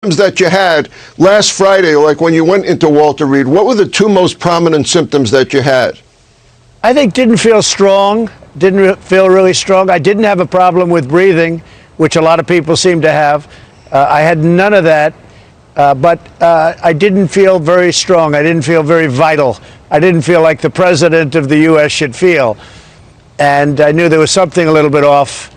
That you had last Friday, like when you went into Walter Reed, what were the two most prominent symptoms that you had? I think didn't feel strong, didn't feel really strong. I didn't have a problem with breathing, which a lot of people seem to have. I had none of that, but I didn't feel very strong. I didn't feel very vital. I didn't feel like the president of the U.S. should feel. And I knew there was something a little bit off.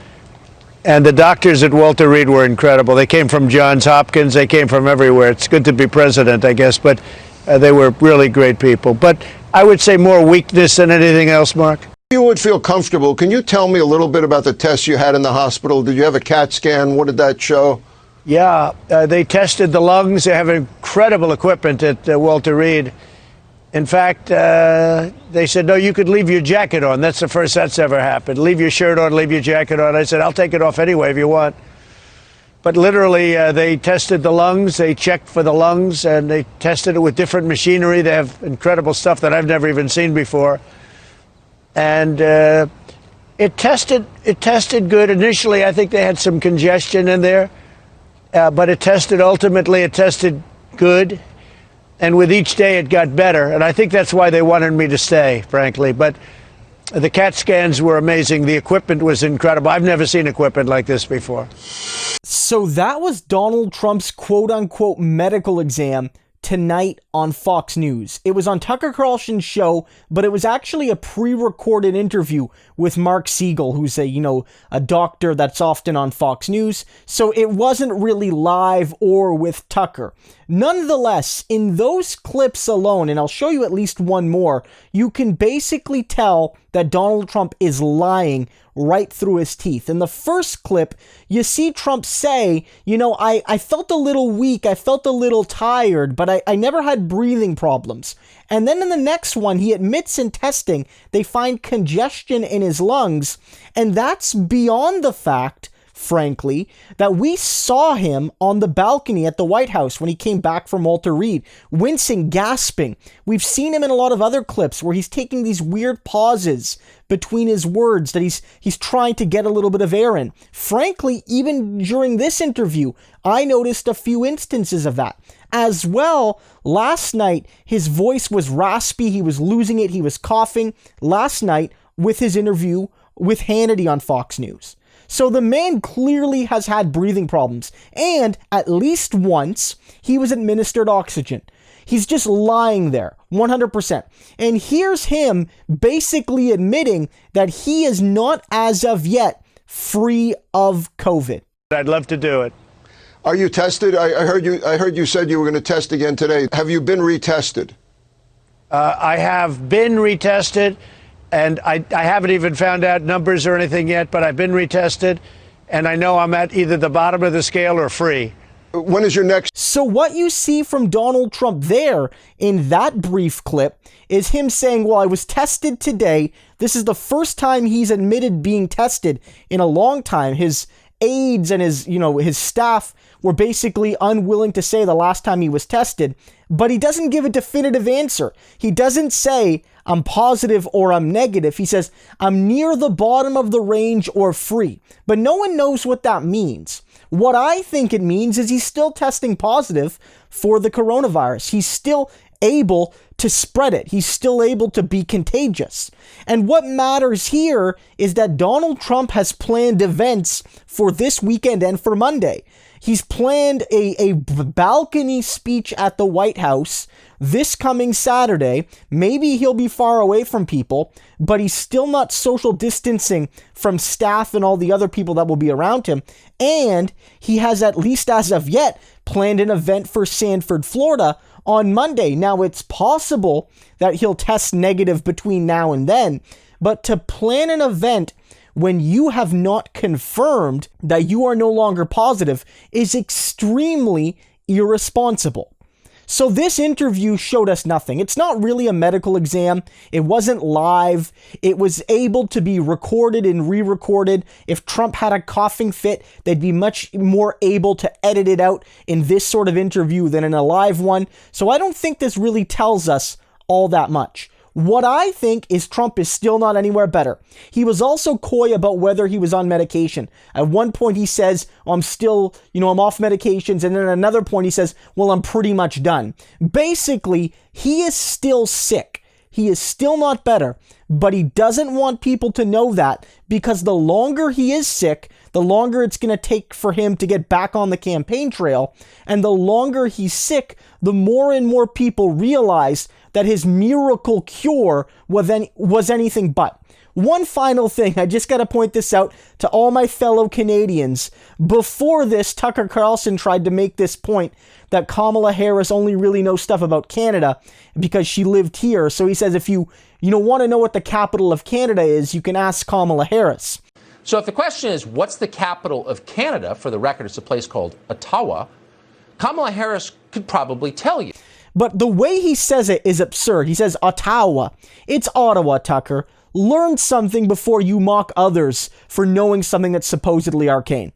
And the doctors at Walter Reed were incredible. They came from Johns Hopkins. They came from everywhere. It's good to be president, I guess, but they were really great people. But I would say more weakness than anything else, Mark. You would feel comfortable. Can you tell me a little bit about the tests you had in the hospital? Did you have a CAT scan? What did that show? Yeah, they tested the lungs. They have incredible equipment at Walter Reed. In fact, they said, no, you could leave your jacket on. That's the first that's ever happened. Leave your shirt on, leave your jacket on. I said, I'll take it off anyway if you want. But literally, they tested the lungs. They checked for the lungs, and they tested it with different machinery. They have incredible stuff that I've never even seen before. And it tested good. Initially, I think they had some congestion in there. But ultimately, it tested good. And with each day, it got better. And I think that's why they wanted me to stay, frankly. But the CAT scans were amazing. The equipment was incredible. I've never seen equipment like this before. So that was Donald Trump's quote-unquote medical exam tonight on Fox News. It was on Tucker Carlson's show, but it was actually a pre-recorded interview with Marc Seigel, who's a doctor that's often on Fox News. So it wasn't really live or with Tucker. Nonetheless, in those clips alone, and I'll show you at least one more, you can basically tell that Donald Trump is lying right through his teeth. In the first clip, you see Trump say, I felt a little weak, I felt a little tired, but I never had breathing problems. And then in the next one, he admits in testing, they find congestion in his lungs, and that's beyond the fact, frankly, that we saw him on the balcony at the White House when he came back from Walter Reed, wincing, gasping. We've seen him in a lot of other clips where he's taking these weird pauses between his words that he's trying to get a little bit of air in. Frankly, even during this interview, I noticed a few instances of that. As well, last night, his voice was raspy, he was losing it, he was coughing. Last night, with his interview with Hannity on Fox News. So the man clearly has had breathing problems, and at least once, he was administered oxygen. He's just lying there, 100%. And here's him basically admitting that he is not, as of yet, free of COVID. I'd love to do it. Are you tested? I heard you said you were going to test again today. Have you been retested? I have been retested. And I haven't even found out numbers or anything yet, but I've been retested, and I know I'm at either the bottom of the scale or free. When is your next? So what you see from Donald Trump there in that brief clip is him saying, well, I was tested today. This is the first time he's admitted being tested in a long time. His aides and his staff were basically unwilling to say the last time he was tested, but he doesn't give a definitive answer. He doesn't say, I'm positive or I'm negative. He says, I'm near the bottom of the range or free. But no one knows what that means. What I think it means is he's still testing positive for the coronavirus. He's still able to spread it. He's still able to be contagious. And what matters here is that Donald Trump has planned events for this weekend and for Monday. He's planned a balcony speech at the White House this coming Saturday. Maybe he'll be far away from people, but he's still not social distancing from staff and all the other people that will be around him. And he has, at least as of yet, planned an event for Sanford, Florida on Monday. Now, it's possible that he'll test negative between now and then, but to plan an event when you have not confirmed that you are no longer positive is extremely irresponsible. So this interview showed us nothing. It's not really a medical exam. It wasn't live. It was able to be recorded and re-recorded. If Trump had a coughing fit, they'd be much more able to edit it out in this sort of interview than in a live one. So I don't think this really tells us all that much. What I think is Trump is still not anywhere better. He was also coy about whether he was on medication. At one point he says, I'm still, I'm off medications. And then at another point he says, well, I'm pretty much done. Basically, he is still sick. He is still not better, but he doesn't want people to know that, because the longer he is sick, the longer it's going to take for him to get back on the campaign trail. And the longer he's sick, the more and more people realize that his miracle cure was anything but. One final thing, I just got to point this out to all my fellow Canadians. Before this, Tucker Carlson tried to make this point that Kamala Harris only really knows stuff about Canada because she lived here. So he says if you want to know what the capital of Canada is, you can ask Kamala Harris. So if the question is, what's the capital of Canada? For the record, it's a place called Ottawa. Kamala Harris could probably tell you. But the way he says it is absurd. He says Ottawa. It's Ottawa, Tucker. Learn something before you mock others for knowing something that's supposedly arcane.